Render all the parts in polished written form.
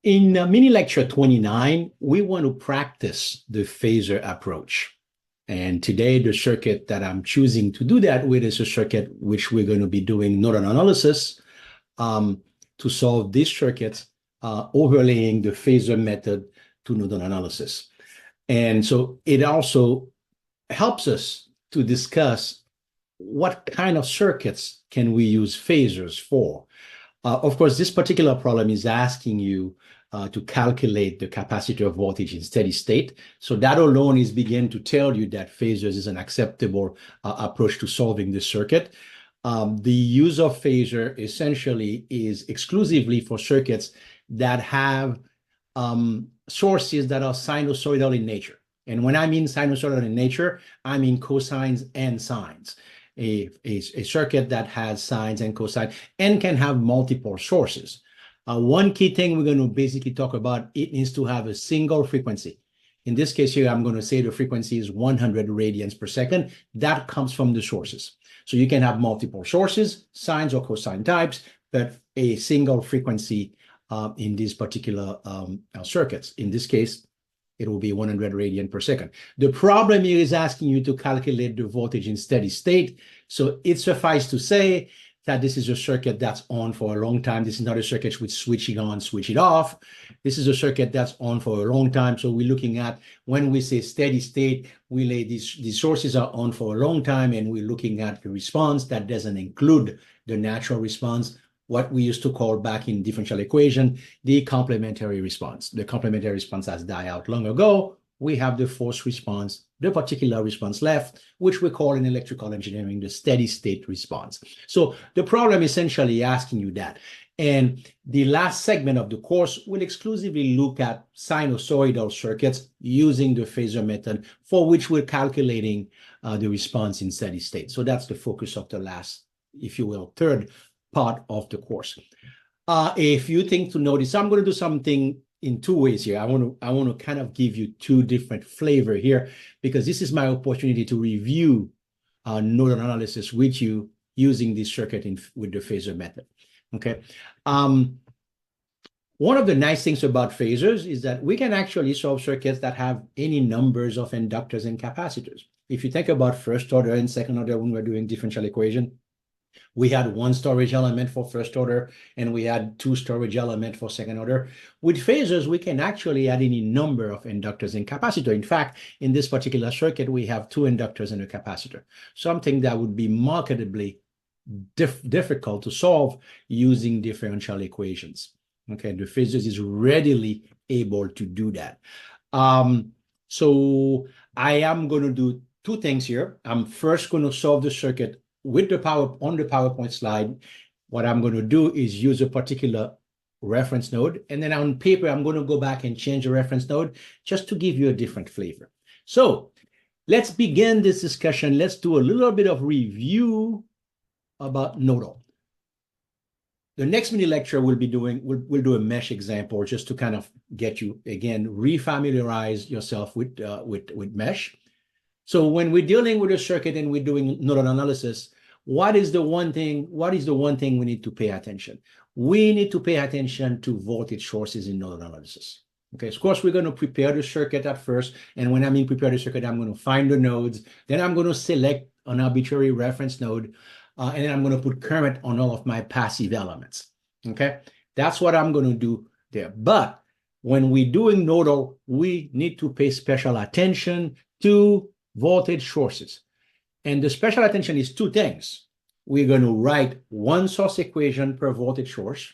In mini lecture 29, we want to practice the phasor approach. And today, the circuit that I'm choosing to do that with is a circuit which we're going to be doing nodal analysis to solve this circuit, overlaying the phasor method to nodal analysis. And so it also helps us to discuss what kind of circuits can we use phasors for. Of course, this particular problem is asking you to calculate the capacitor voltage in steady state. So that alone is beginning to tell you that phasors is an acceptable approach to solving the circuit. The use of phasor essentially is exclusively for circuits that have sources that are sinusoidal in nature. And when I mean sinusoidal in nature, I mean cosines and sines. A circuit that has sines and cosines and can have multiple sources. One key thing we're going to basically talk about, it needs to have a single frequency. In this case here, I'm going to say the frequency is 100 radians per second. That comes from the sources. So you can have multiple sources, sines or cosine types, but a single frequency in these particular circuits. In this case, it will be 100 radian per second. The problem here is asking you to calculate the voltage in steady state. So it suffices to say that this is a circuit that's on for a long time. This is not a circuit with switching on, switch it off. This is a circuit that's on for a long time. So we're looking at, when we say steady state, we lay these sources are on for a long time, and we're looking at the response that doesn't include the natural response, what we used to call back in differential equation, the complementary response. The complementary response has died out long ago. We have the forced response, the particular response left, which we call in electrical engineering the steady state response. So the problem essentially asking you that. And the last segment of the course will exclusively look at sinusoidal circuits using the phasor method, for which we're calculating the response in steady state. So that's the focus of the last, if you will, third part of the course. A few things to notice. I'm going to do something in two ways here. I want to kind of give you two different flavor here, because this is my opportunity to review nodal analysis with you using this circuit with the phasor method. Okay. One of the nice things about phasors is that we can actually solve circuits that have any numbers of inductors and capacitors. If you think about first order and second order when we're doing differential equation, we had one storage element for first order, and we had two storage element for second order. With phasors, we can actually add any number of inductors and capacitor. In fact, in this particular circuit, we have two inductors and a capacitor, something that would be markedly difficult to solve using differential equations. Okay, the phasors is readily able to do that. So I am going to do two things here. I'm first going to solve the circuit with the on the PowerPoint slide. What I'm going to do is use a particular reference node, and then on paper, I'm going to go back and change the reference node just to give you a different flavor. So let's begin this discussion. Let's do a little bit of review about nodal. The next mini lecture we'll do a mesh example just to kind of get you, again, refamiliarize yourself with mesh. So when we're dealing with a circuit and we're doing nodal analysis, what is the one thing we need to pay attention? We need to pay attention to voltage sources in nodal analysis. Okay, so of course, we're going to prepare the circuit at first. And when I mean prepare the circuit, I'm going to find the nodes. Then I'm going to select an arbitrary reference node. And then I'm going to put current on all of my passive elements. Okay, that's what I'm going to do there. But when we're doing nodal, we need to pay special attention to voltage sources. And the special attention is two things. We're going to write one source equation per voltage source,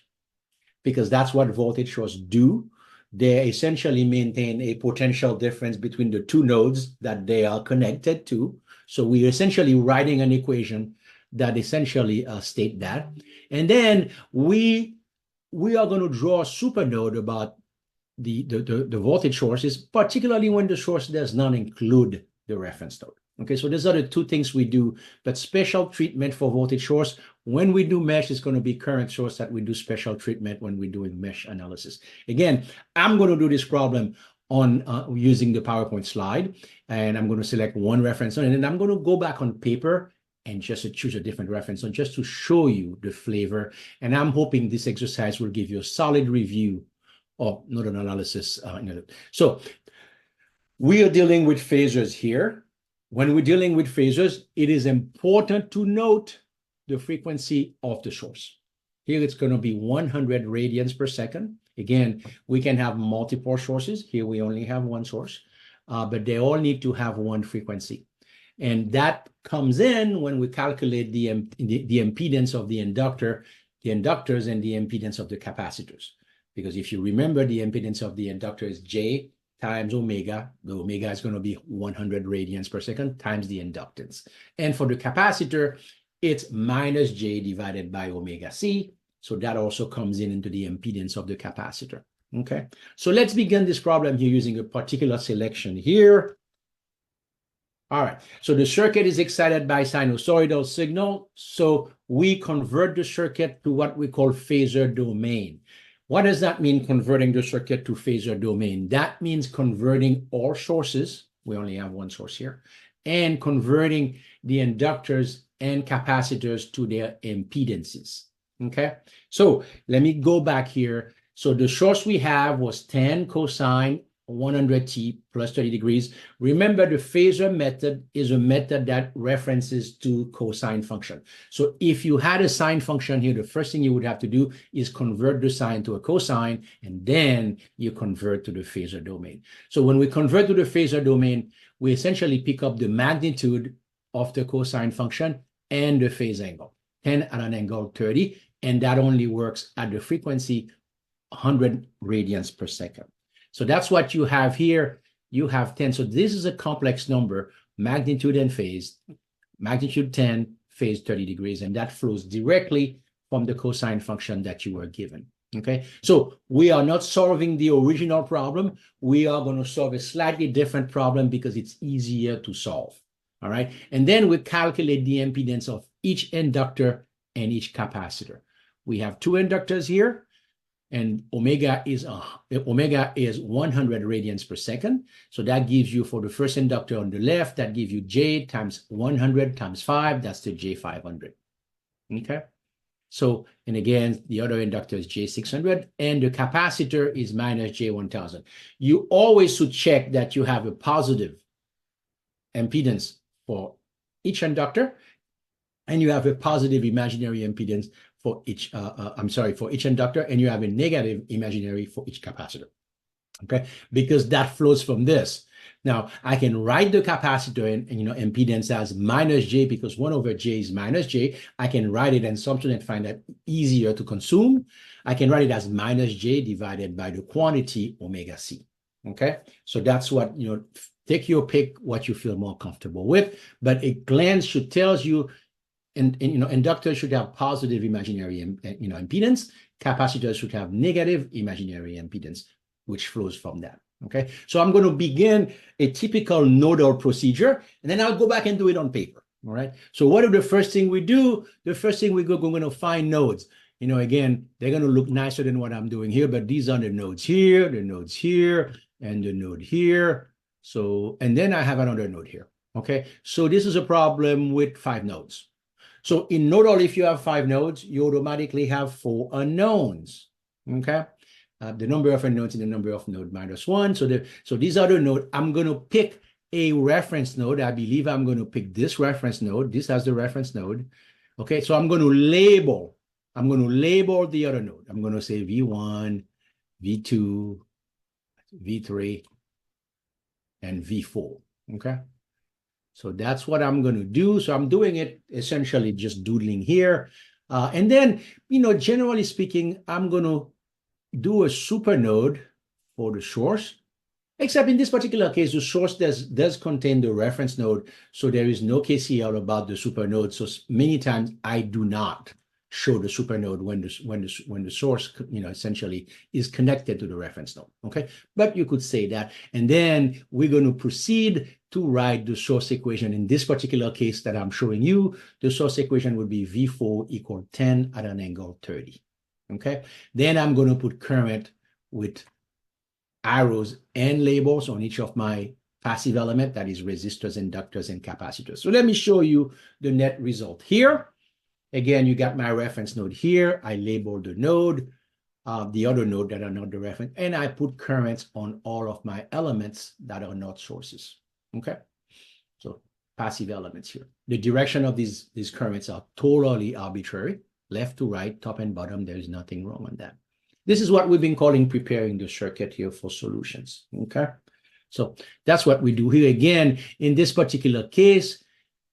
because that's what voltage sources do. They essentially maintain a potential difference between the two nodes that they are connected to. So we're essentially writing an equation that essentially state that. And then we are going to draw a supernode about the voltage sources, particularly when the source does not include the reference node. Okay, so those are the two things we do, but special treatment for voltage source. When we do mesh, it's going to be current source that we do special treatment when we're doing mesh analysis. Again, I'm going to do this problem on using the PowerPoint slide, and I'm going to select one reference node, and then I'm going to go back on paper and just to choose a different reference node just to show you the flavor. And I'm hoping this exercise will give you a solid review or nodal analysis. So we are dealing with phasors here. When we're dealing with phasors, it is important to note the frequency of the source. Here it's going to be 100 radians per second. Again, we can have multiple sources. Here we only have one source, but they all need to have one frequency. And that comes in when we calculate the impedance of the inductor, the inductors, and the impedance of the capacitors. Because if you remember, the impedance of the inductor is J times omega. The omega is going to be 100 radians per second times the inductance. And for the capacitor, it's minus J divided by omega C. So that also comes into the impedance of the capacitor. Okay, so let's begin this problem here using a particular selection here. All right, so the circuit is excited by sinusoidal signal. So we convert the circuit to what we call phasor domain. What does that mean, converting the circuit to phasor domain? That means converting all sources, we only have one source here, and converting the inductors and capacitors to their impedances, okay? So let me go back here. So the source we have was 10 cosine 100t plus 30 degrees. Remember, the phasor method is a method that references to cosine function. So if you had a sine function here, the first thing you would have to do is convert the sine to a cosine, and then you convert to the phasor domain. So when we convert to the phasor domain, we essentially pick up the magnitude of the cosine function and the phase angle, 10 at an angle 30, and that only works at the frequency 100 radians per second. So that's what you have here. You have 10. So this is a complex number, magnitude and phase, magnitude 10, phase 30 degrees, and that flows directly from the cosine function that you were given. Okay, so we are not solving the original problem. We are going to solve a slightly different problem because it's easier to solve. All right, and then we calculate the impedance of each inductor and each capacitor. We have two inductors here, and omega is 100 radians per second. So that gives you, for the first inductor on the left, that gives you J times 100 times 5. That's the J500. Okay. So, and again, the other inductor is J600, and the capacitor is minus J1000. You always should check that you have a positive impedance for each inductor, and you have a positive imaginary impedance for each, for each inductor, and you have a negative imaginary for each capacitor, okay? Because that flows from this. Now, I can write the capacitor and impedance as minus J, because 1 over J is minus J. I can write it and substitute and find that easier to consume. I can write it as minus J divided by the quantity omega C, okay? So that's what, take your pick, what you feel more comfortable with, but a glance should tell you, and inductors should have positive imaginary impedance. Capacitors should have negative imaginary impedance, which flows from that. Okay, so I'm going to begin a typical nodal procedure, and then I'll go back and do it on paper. All right. So what are the first thing we do? The first thing we're going to find nodes. Again, they're going to look nicer than what I'm doing here, but these are the nodes here, the nodes here, and the node here. So, and then I have another node here. Okay. So this is a problem with 5 nodes. So in Nodal, if you have 5 nodes, you automatically have 4 unknowns, okay? The number of unknowns in the number of node minus 1. So these are the nodes. I'm going to pick a reference node. I believe I'm going to pick this reference node. This has the reference node, okay? So I'm going to label the other node. I'm going to say V1, V2, V3, and V4, okay? So that's what I'm going to do. So I'm doing it essentially just doodling here. And then, generally speaking, I'm going to do a supernode for the source, except in this particular case, the source does contain the reference node. So there is no KCL about the supernode. So many times I do not show the supernode when the source, essentially is connected to the reference node, okay? But you could say that. And then we're going to proceed to write the source equation. In this particular case that I'm showing you, the source equation would be V4 equal 10 at an angle 30, okay? Then I'm going to put current with arrows and labels on each of my passive element, that is resistors, inductors, and capacitors. So let me show you the net result here. Again, you got my reference node here. I labeled the node. the other node that are not the reference, and I put currents on all of my elements that are not sources, okay? So passive elements here. The direction of these currents are totally arbitrary, left to right, top and bottom, there's nothing wrong on that. This is what we've been calling preparing the circuit here for solutions, okay? So that's what we do here. Again, in this particular case,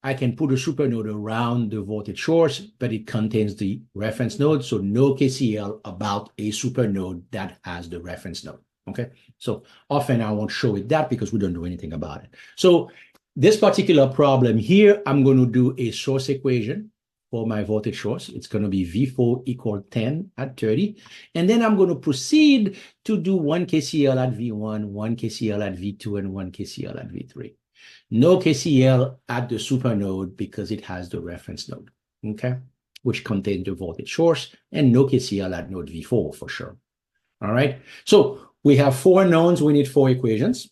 I can put a supernode around the voltage source, but it contains the reference node, so no KCL about a supernode that has the reference node, okay? So often I won't show it that because we don't do anything about it. So this particular problem here, I'm going to do a source equation for my voltage source. It's going to be V4 equal 10 at 30. And then I'm going to proceed to do 1 KCL at V1, 1 KCL at V2, and 1 KCL at V3. No KCL at the supernode because it has the reference node, okay, which contains the voltage source, and no KCL at node V4 for sure. All right, so we have 4 knowns, we need 4 equations.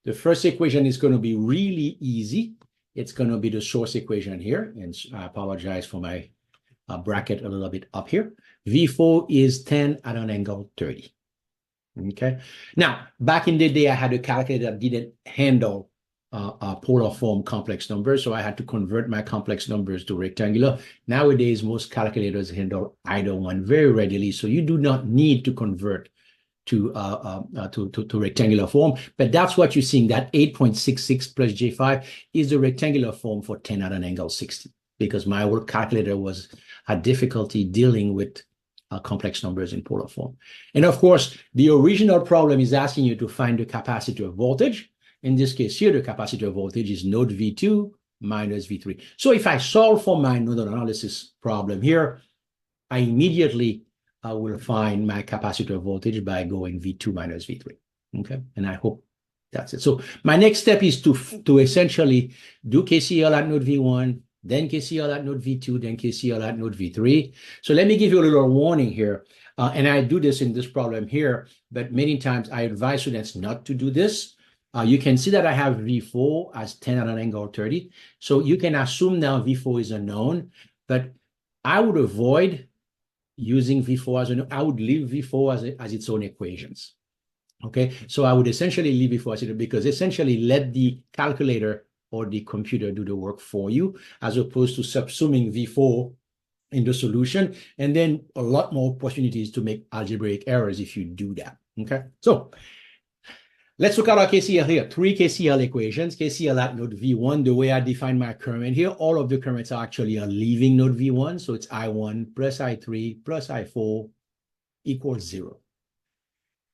The first equation is going to be really easy. It's going to be the source equation here, and I apologize for my bracket a little bit up here. V4 is 10 at an angle 30, okay? Now, back in the day, I had a calculator that didn't handle polar form complex numbers, so I had to convert my complex numbers to rectangular. Nowadays, most calculators handle either one very readily, so you do not need to convert to rectangular form, but that's what you're seeing. That 8.66 plus J5 is the rectangular form for 10 at an angle 60, because my old calculator had difficulty dealing with complex numbers in polar form. And of course, the original problem is asking you to find the capacitor voltage. In this case here, the capacitor voltage is node V2 minus V3. So if I solve for my nodal analysis problem here, I immediately will find my capacitor voltage by going V2 minus V3, okay? And I hope that's it. So my next step is to essentially do KCL at node V1, then KCL at node V2, then KCL at node V3. So let me give you a little warning here. And I do this in this problem here, but many times I advise students not to do this. You can see that I have V4 as 10 at an angle 30. So you can assume now V4 is unknown, but I would avoid using V4 as unknown. I would leave V4 as its own equations. Okay, so I would essentially leave V4 as it, because essentially let the calculator or the computer do the work for you, as opposed to subsuming V4 in the solution, and then a lot more opportunities to make algebraic errors if you do that. Okay, so let's look at our KCL here. 3 KCL equations. KCL at node V1, the way I define my current here, all of the currents are actually leaving node V1. So it's I1 plus I3 plus I4 equals 0.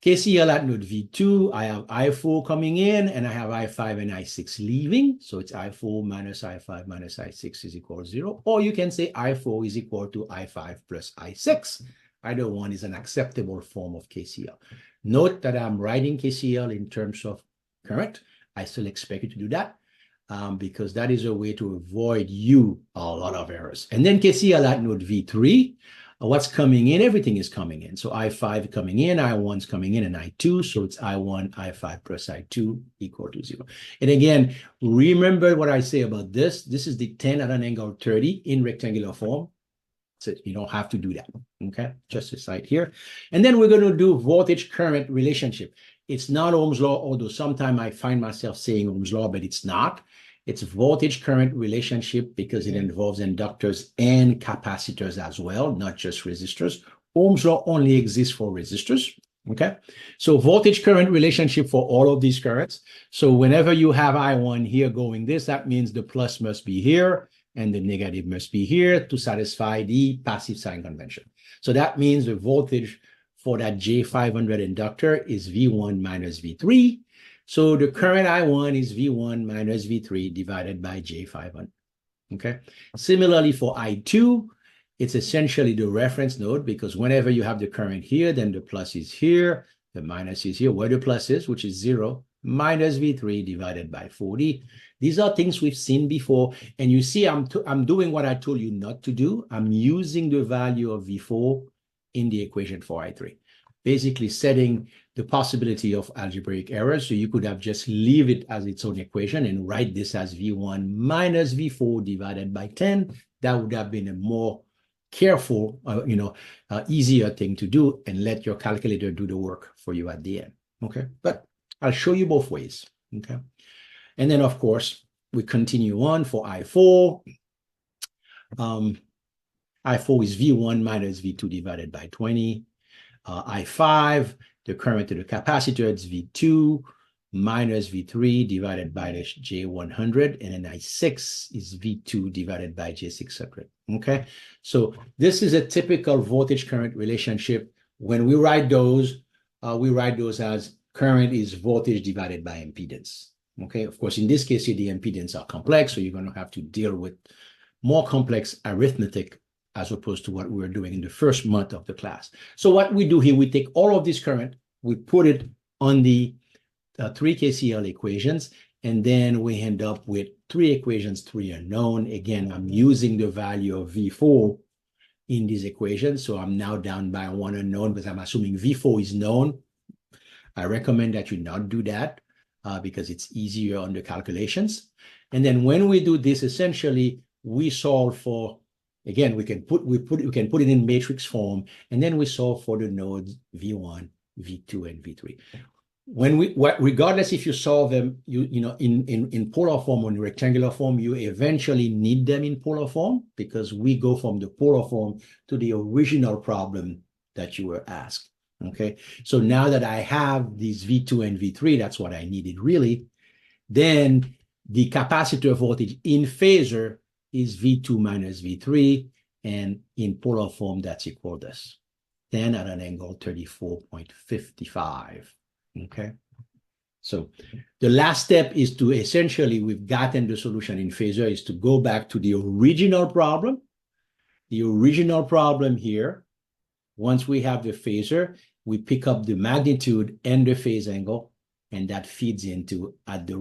KCL at node V2, I have I4 coming in, and I have I5 and I6 leaving. So it's I4 minus I5 minus I6 is equal to 0. Or you can say I4 is equal to I5 plus I6. Either one is an acceptable form of KCL. Note that I'm writing KCL in terms of current. I still expect you to do that because that is a way to avoid a lot of errors. And then KCL at node V3, what's coming in? Everything is coming in. So I5 coming in, I1's coming in, and I2. So it's I1, I5 plus I2 equal to 0. And again, remember what I say about this. This is the 10 at an angle 30 in rectangular form. So you don't have to do that, okay? Just a side here. And then we're going to do voltage-current relationship. It's not Ohm's law, although sometimes I find myself saying Ohm's law, but it's not. It's voltage-current relationship because it involves inductors and capacitors as well, not just resistors. Ohm's law only exists for resistors, okay? So voltage-current relationship for all of these currents. So whenever you have I1 here going this, that means the plus must be here, and the negative must be here to satisfy the passive sign convention. So that means the voltage for that J500 inductor is V1 minus V3. So the current I1 is V1 minus V3 divided by J500, okay? Similarly for I2, it's essentially the reference node, because whenever you have the current here, then the plus is here, the minus is here, where the plus is, which is 0, minus V3 divided by 40. These are things we've seen before. And you see, I'm doing what I told you not to do. I'm using the value of V4 in the equation for I3, basically setting the possibility of algebraic errors. So you could have just leave it as its own equation and write this as V1 minus V4 divided by 10. That would have been a more careful, easier thing to do, and let your calculator do the work for you at the end. Okay, but I'll show you both ways. Okay, and then of course we continue on for I4. I4 is V1 minus V2 divided by 20. I5, the current to the capacitor, is V2 minus V3 divided by the J100, and then I6 is V2 divided by J600. Okay, so this is a typical voltage current relationship. When we write those as current is voltage divided by impedance. Okay, of course, in this case here, the impedance are complex, so you're going to have to deal with more complex arithmetic as opposed to what we were doing in the first month of the class. So what we do here, we take all of this current, we put it on the 3 KCL equations, and then we end up with 3 equations, 3 unknown. Again, I'm using the value of V4 in these equations, so I'm now down by 1 unknown, but I'm assuming V4 is known. I recommend that you not do that because it's easier on the calculations. And then when we do this, essentially, we solve for, again, we can put it in matrix form, and then we solve for the nodes V1, V2, and V3. Regardless if you solve them, in polar form or in rectangular form, you eventually need them in polar form because we go from the polar form to the original problem that you were asked. Okay, so now that I have these V2 and V3, that's what I needed really. Then the capacitor voltage in phasor is V2 minus V3, and in polar form, that's equal to this. Then at an angle 34.55. Okay, so the last step is to essentially, we've gotten the solution in phasor, is to go back to the original problem. The original problem here, once we have the phasor, we pick up the magnitude and the phase angle, and that feeds into, at the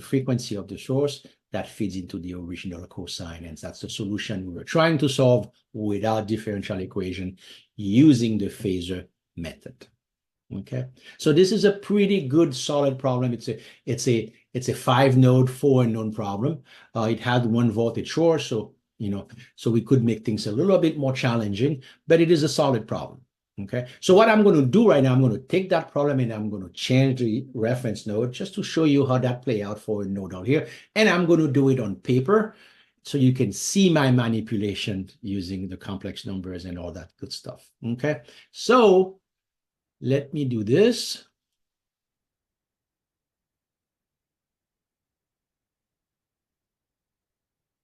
frequency of the source, that feeds into the original cosine, and that's the solution we were trying to solve without differential equation using the phasor method. Okay, so this is a pretty good solid problem. It's a 5-node, 4 unknown problem. It had 1 voltage source, so so we could make things a little bit more challenging, but it is a solid problem. Okay, so what I'm going to do right now, I'm going to take that problem and I'm going to change the reference node just to show you how that play out for a nodal here. And I'm going to do it on paper so you can see my manipulation using the complex numbers and all that good stuff. Okay, so let me do this.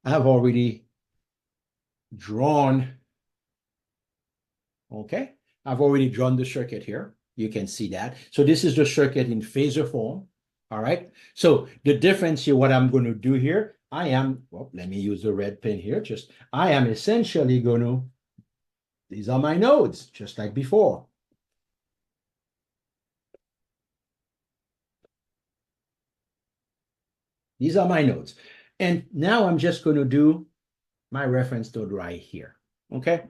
I've already drawn, okay? I've already drawn the circuit here. You can see that. So this is the circuit in phasor form, all right? So the difference here, what I'm going to do here, let me use the red pen here. I am essentially going to, these are my nodes, just like before. These are my nodes. And now I'm just going to do my reference node right here, okay?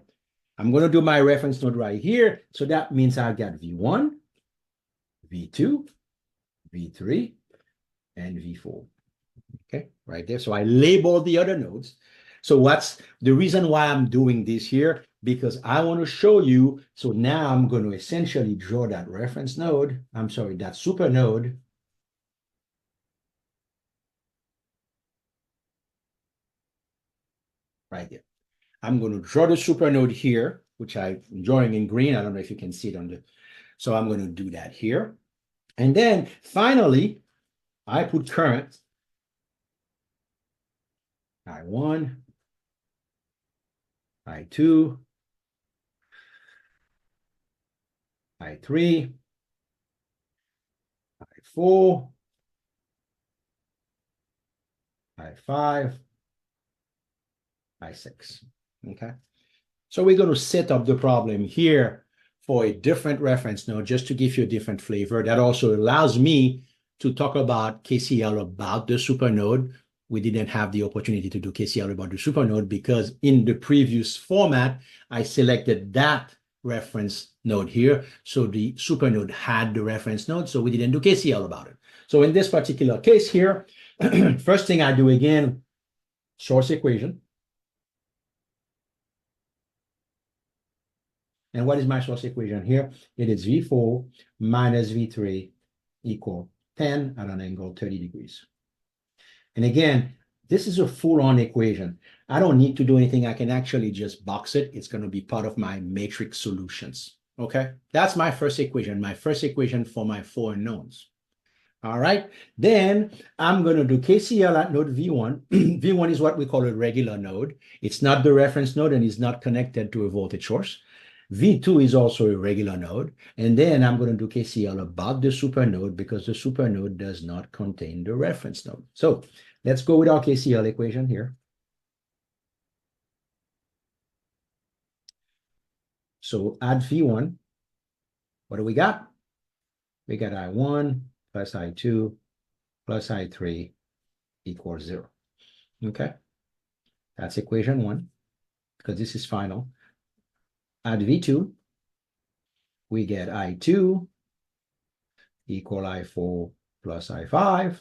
I'm going to do my reference node right here. So that means I got V1, V2, V3, and V4. Okay, right there. So I label the other nodes. So what's the reason why I'm doing this here? Because I want to show you. So now I'm going to essentially draw that reference node. I'm sorry, that super node. Right there. I'm going to draw the super node here, which I'm drawing in green. I don't know if you can see it on the, so I'm going to do that here. And then finally, I put current I1, I2, I3, I4, I5, I6. Okay. So we're going to set up the problem here for a different reference node just to give you a different flavor. That also allows me to talk about KCL about the supernode. We didn't have the opportunity to do KCL about the supernode because in the previous format, I selected that reference node here. So the supernode had the reference node, so we didn't do KCL about it. So in this particular case here, first thing I do again, source equation. And what is my source equation here? It is V4 minus V3 equal 10 at an angle 30 degrees. And again, this is a full-on equation. I don't need to do anything. I can actually just box it. It's going to be part of my matrix solutions. Okay, that's my first equation for my four unknowns. All right, then I'm going to do KCL at node V1. V1 is what we call a regular node. It's not the reference node and it's not connected to a voltage source. V2 is also a regular node. And then I'm going to do KCL about the supernode because the supernode does not contain the reference node. So let's go with our KCL equation here. So add V1. What do we got? We got I1 plus I2 plus I3 equals 0. Okay, that's equation 1 because this is final. Add V2, we get I2 equal I4 plus I5.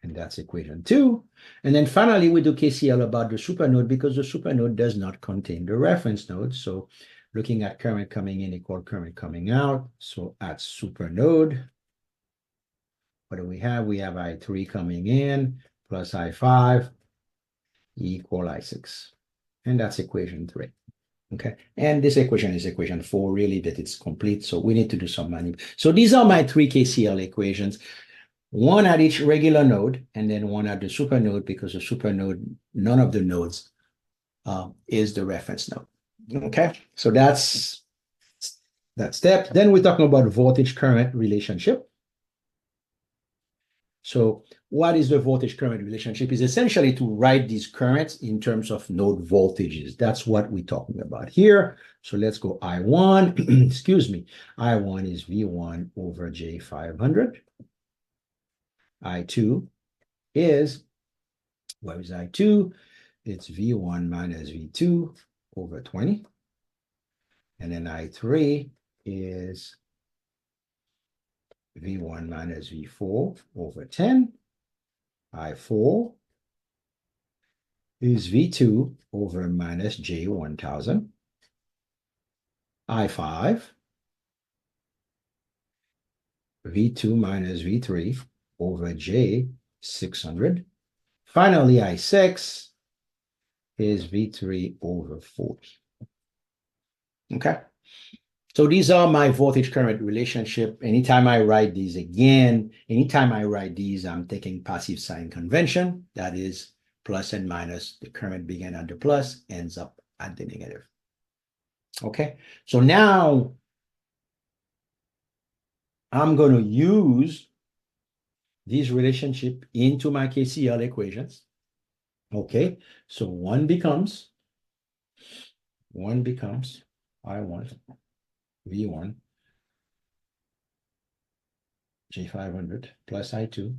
And that's equation 2. And then finally, we do KCL about the supernode because the supernode does not contain the reference node. So looking at current coming in equal current coming out. So at supernode, what do we have? We have I3 coming in plus I5 equal I6. And that's equation 3. Okay. And this equation is equation 4, really, that it's complete. So we need to do some money. So these are my 3 KCL equations. One at each regular node, and then one at the supernode, because the supernode, none of the nodes is the reference node. Okay, so that's that step. Then we're talking about voltage-current relationship. So what is the voltage-current relationship? Is essentially to write these currents in terms of node voltages. That's what we're talking about here. So let's go I1, excuse me, I1 is V1 over J500. I2 is, what is I2? It's V1 minus V2 over 20. And then I3 is V1 minus V4 over 10. I4 is V2 over minus J1000. I5, V2 minus V3 over J600. Finally, I6 is V3 over 40. Okay. So these are my voltage current relationship. Anytime I write these again, anytime I write these, I'm taking passive sign convention. That is plus and minus. The current began at the plus, ends up at the negative. Okay. So now I'm going to use these relationship into my KCL equations. Okay. So one becomes I1 V1 J500 plus I2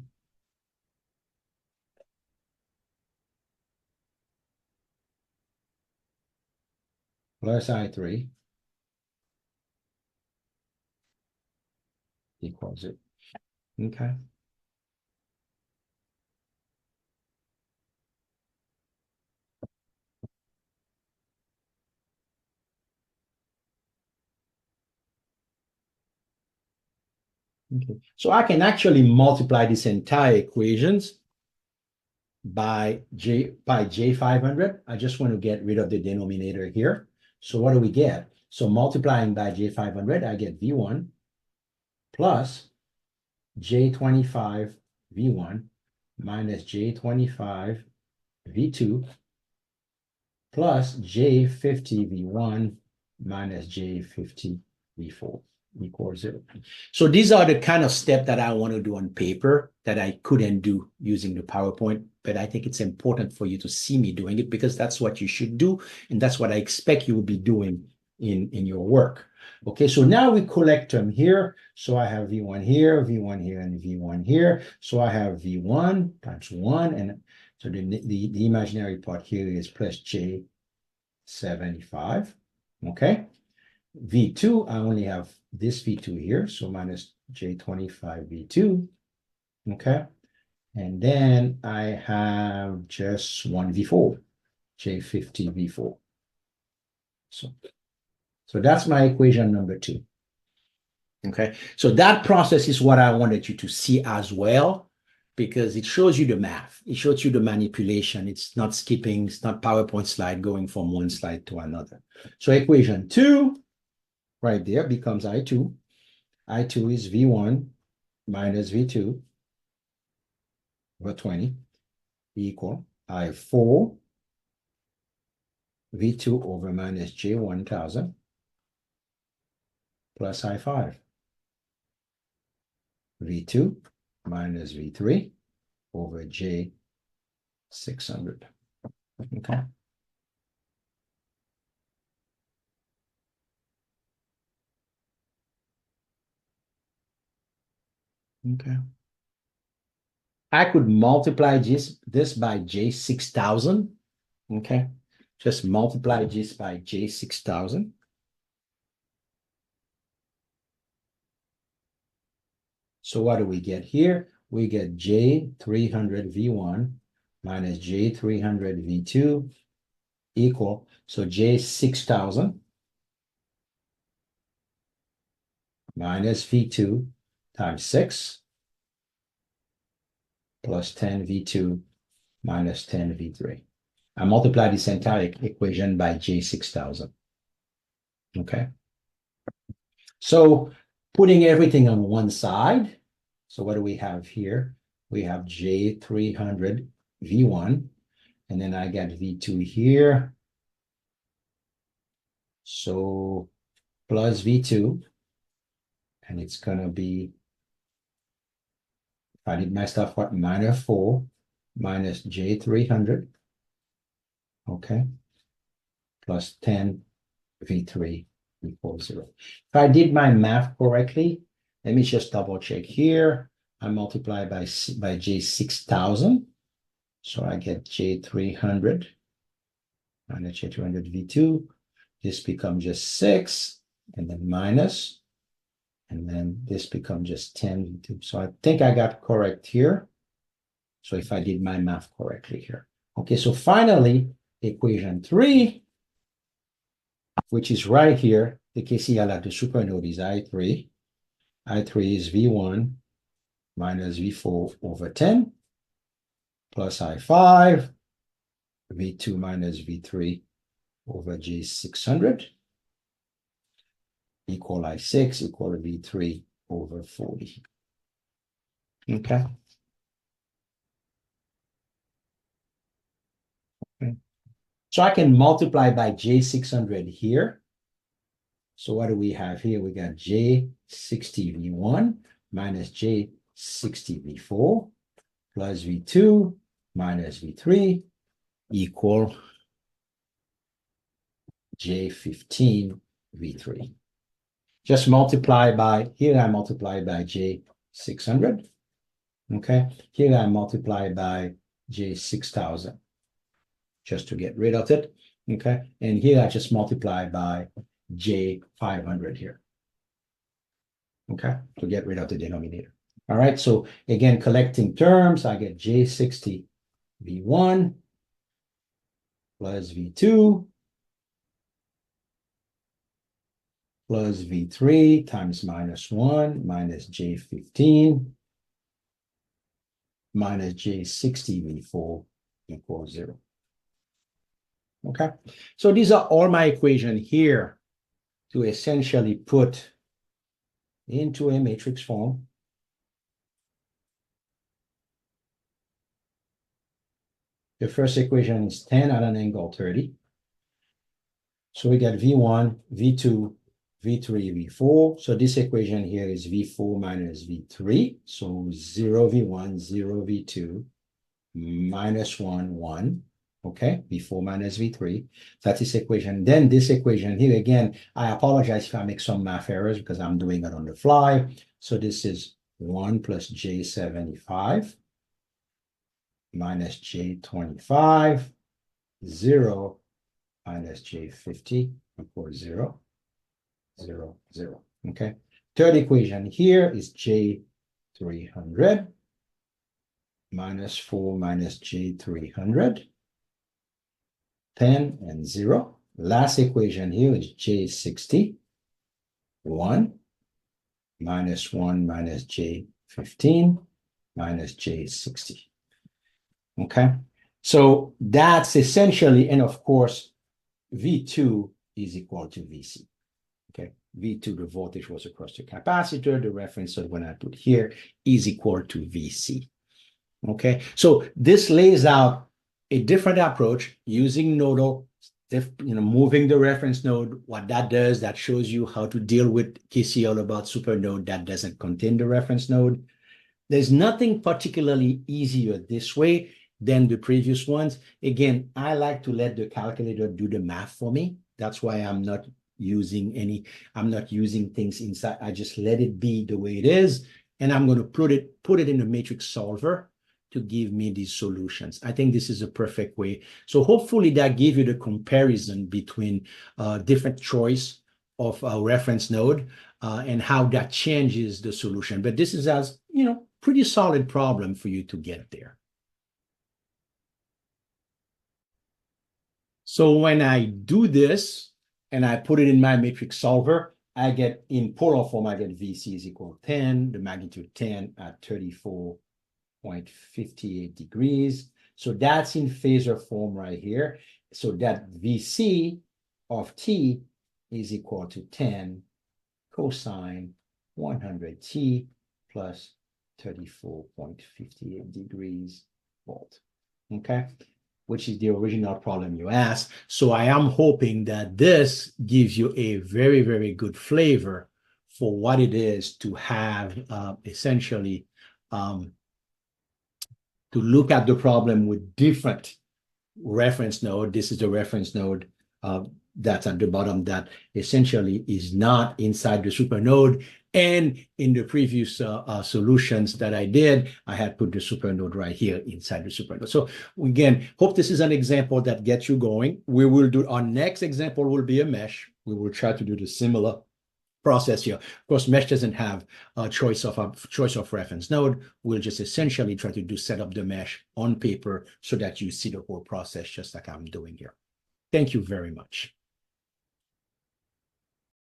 plus I3 equals it. Okay. Okay. So I can actually multiply this entire equations by J500. I just want to get rid of the denominator here. So what do we get? So multiplying by J500, I get V1 plus J25 V1 minus J25 V2 plus J50 V1 minus J50 V4 equals 0. So these are the kind of steps that I want to do on paper that I couldn't do using the PowerPoint, but I think it's important for you to see me doing it because that's what you should do, and that's what I expect you will be doing in your work. Okay, so now we collect them here. So I have V1 here, V1 here, and V1 here. So I have V1 times 1, and so the imaginary part here is plus J75. Okay. V2, I only have this V2 here, so minus J25 V2, okay? And then I have just one V4, J50 V4. So that's my equation number 2. Okay, so that process is what I wanted you to see as well, because it shows you the math. It shows you the manipulation. It's not skipping. It's not PowerPoint slide going from one slide to another. So equation 2 right there becomes I2. I2 is V1 minus V2 over 20 equal I4 V2 over minus J1000 plus I5 V2 minus V3 over J600. Okay. Okay. I could multiply this by J6000. Okay. Just multiply this by J6000. So what do we get here? We get J300 V1 minus J300 V2 equal, so J6000 minus V2 times 6 plus 10 V2 minus 10 V3. I multiply this entire equation by J6000. Okay. So putting everything on one side, so what do we have here? We have J300 V1, and then I got V2 here. So plus V2, and it's going to be, if I did my stuff, what, minus 4 minus J300, okay, plus 10 V3 equals 0. If I did my math correctly, let me just double check here. I multiply by J6000. So I get J300 minus J200 V2. This becomes just 6, and then minus, and then this becomes just 10 V2. So I think I got correct here. So if I did my math correctly here. Okay, so finally, equation 3, which is right here, the KCl at the supernode is I3. I3 is V1 minus V4 over 10 plus I5, V2 minus V3 over J600 equal I6 equal V3 over 40. Okay. So I can multiply by J600 here. So what do we have here? We got J60V1 minus J60V4 plus V2 minus V3 equal J15V3. Just multiply by, here I multiply by J600. Okay, here I multiply by J6000 just to get rid of it. Okay, and here I just multiply by J500 here. Okay, to get rid of the denominator. All right, so again, collecting terms, I get J60V1 plus V2 plus V3 times minus 1 minus J15 minus J60V4 equals 0. Okay, so these are all my equations here to essentially put into a matrix form. The first equation is 10 at an angle 30. So we got V1, V2, V3, V4. So this equation here is V4 minus V3. So 0 V1, 0 V2, minus 1, 1. Okay, V4 minus V3. That's this equation. Then this equation here, again, I apologize if I make some math errors because I'm doing it on the fly. So this is 1 plus J75 minus J25, 0 minus J50 equals 0, 0, 0. Okay. Third equation here is J300 minus 4 minus J300, 10 and 0. last equation here is J60, 1 minus 1 minus J15 minus J60. Okay, so that's essentially, and of course, V2 is equal to VC. Okay, V2, the voltage was across the capacitor. The reference node when I put here is equal to VC. Okay, so this lays out a different approach using nodal, moving the reference node. What that does, that shows you how to deal with KCL about supernode that doesn't contain the reference node. There's nothing particularly easier this way than the previous ones. Again, I like to let the calculator do the math for me. That's why I'm not using things inside. I just let it be the way it is. And I'm going to put it in a matrix solver to give me these solutions. I think this is a perfect way. So hopefully that gave you the comparison between different choice of a reference node and how that changes the solution. But this is, as you know, pretty solid problem for you to get there. So when I do this and I put it in my matrix solver, I get in polar form, I get VC is equal to 10, the magnitude 10 at 34.58 degrees. So that's in phasor form right here. So that VC of T is equal to 10 cosine 100T plus 34.58 degrees volt, okay? Which is the original problem you asked. So I am hoping that this gives you a very, very good flavor for what it is to have essentially to look at the problem with different reference node. This is the reference node that's at the bottom that essentially is not inside the supernode. And in the previous solutions that I did, I had put the supernode right here inside the supernode. So again, hope this is an example that gets you going. We will do, our next example will be a mesh. We will try to do the similar process here. Of course, mesh doesn't have a choice of reference node. We'll just essentially try to set up the mesh on paper so that you see the whole process just like I'm doing here. Thank you very much.